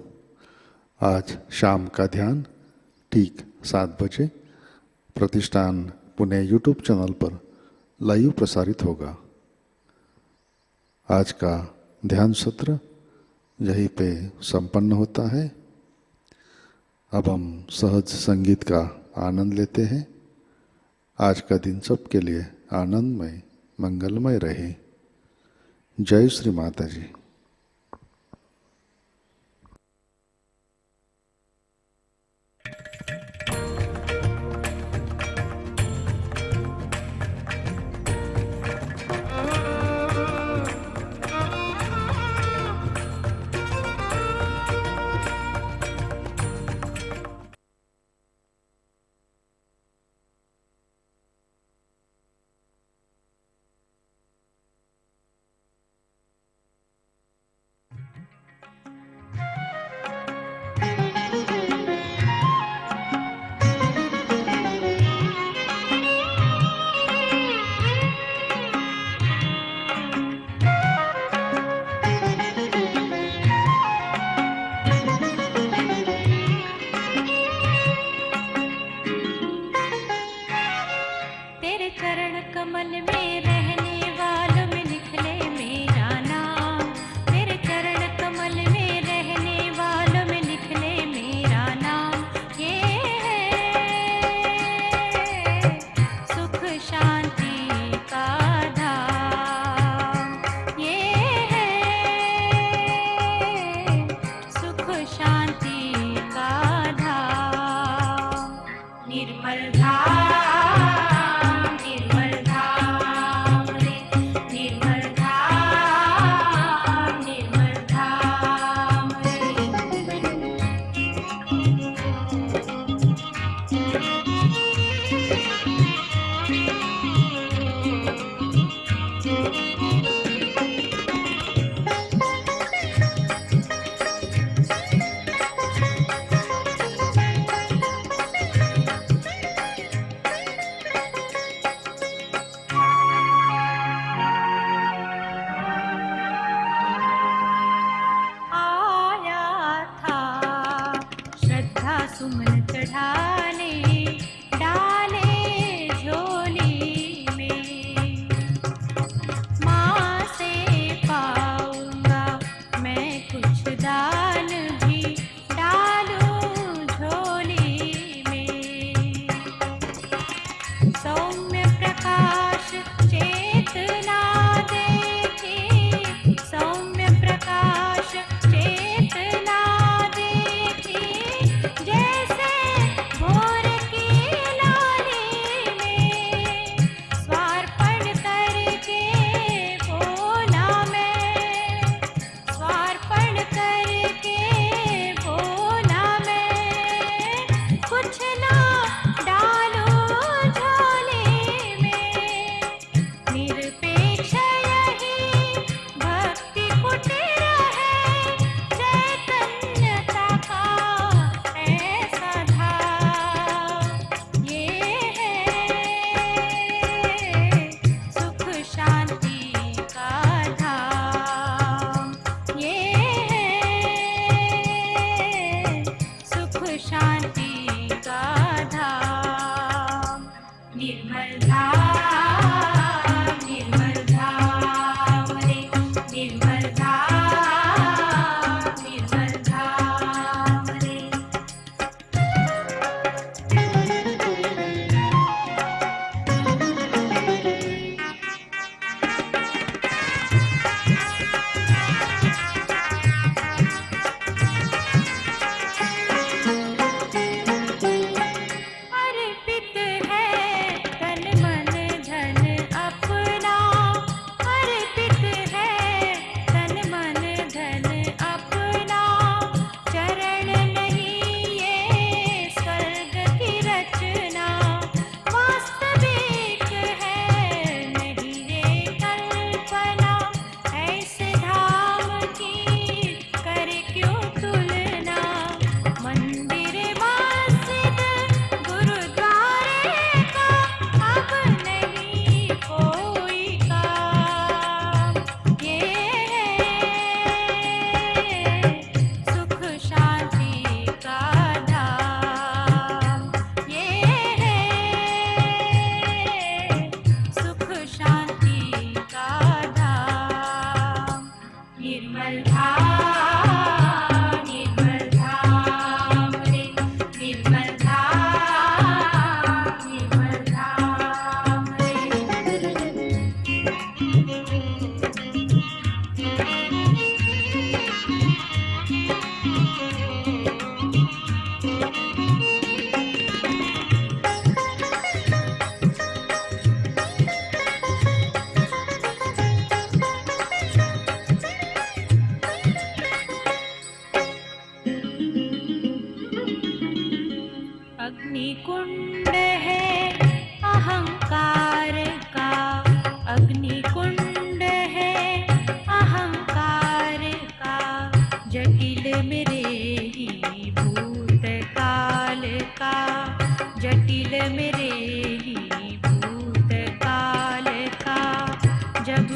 आज शाम का ध्यान ठीक 7 बजे प्रतिष्ठान पुणे यूट्यूब चैनल पर लाइव प्रसारित होगा। आज का ध्यान सत्र यहीं पे संपन्न होता है। अब हम सहज संगीत का आनंद लेते हैं। आज का दिन सबके लिए आनंदमय, मंगलमय रहे। जय श्री माता जी।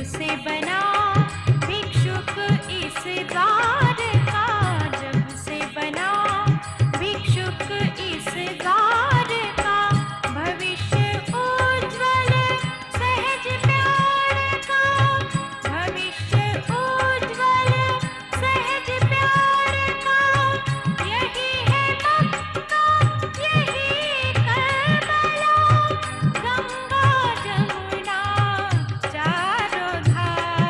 से बना भिक्षुक इस द्वार का, जब से बना भिक्षुक इस द्वार का, भविष्य उज्ज्वल सहज प्यार का, भविष्य उज्ज्वल सहज प्यार का, यही है मक्का यही करबला, गंगा जमुना चारों धार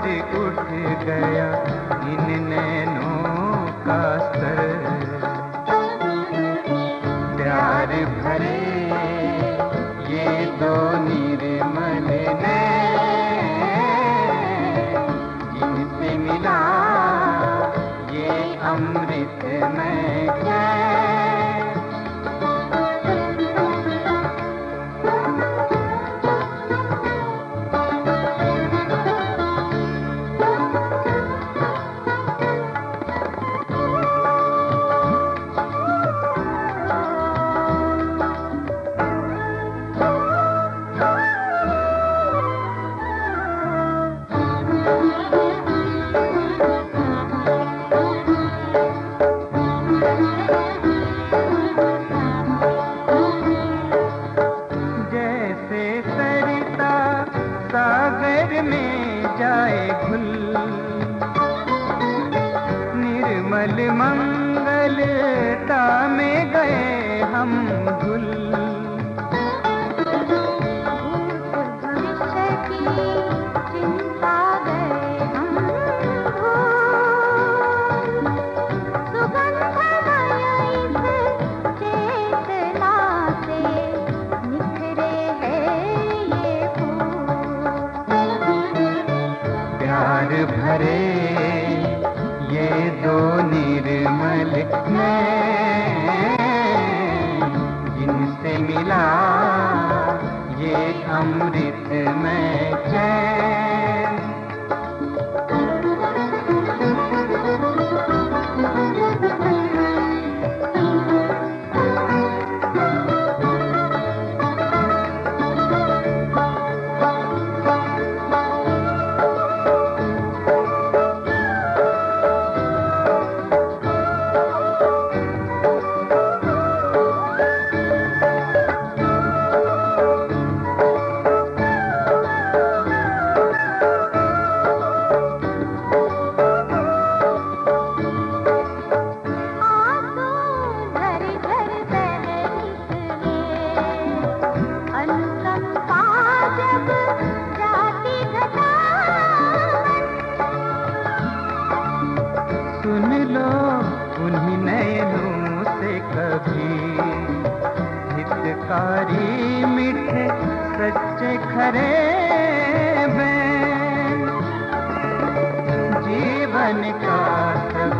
प्यार उठ गया इन नैनों का स्तर। प्यार भरे ये दो निर्मल नैन, जिनसे मिला ये अमृत में चैन। निर्मल मंगलता में गए हम धुल। भविष्य की चिंता गए हम भूल। सुगंधमय इस चेतना से निखरे हैं ये फूल। प्यार भरे ये दो निर्मल नैन, जिनसे मिला ये अमृत में चैन। मीठे सच्चे खरे बैन, जीवन का सब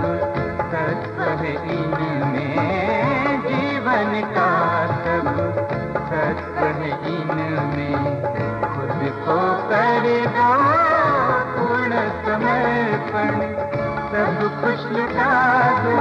सत्व है इनमें। जीवन का सब सत्व है इनमें। खुद को कर दो पूर्ण समर्पण, सब कुछ लुटा दो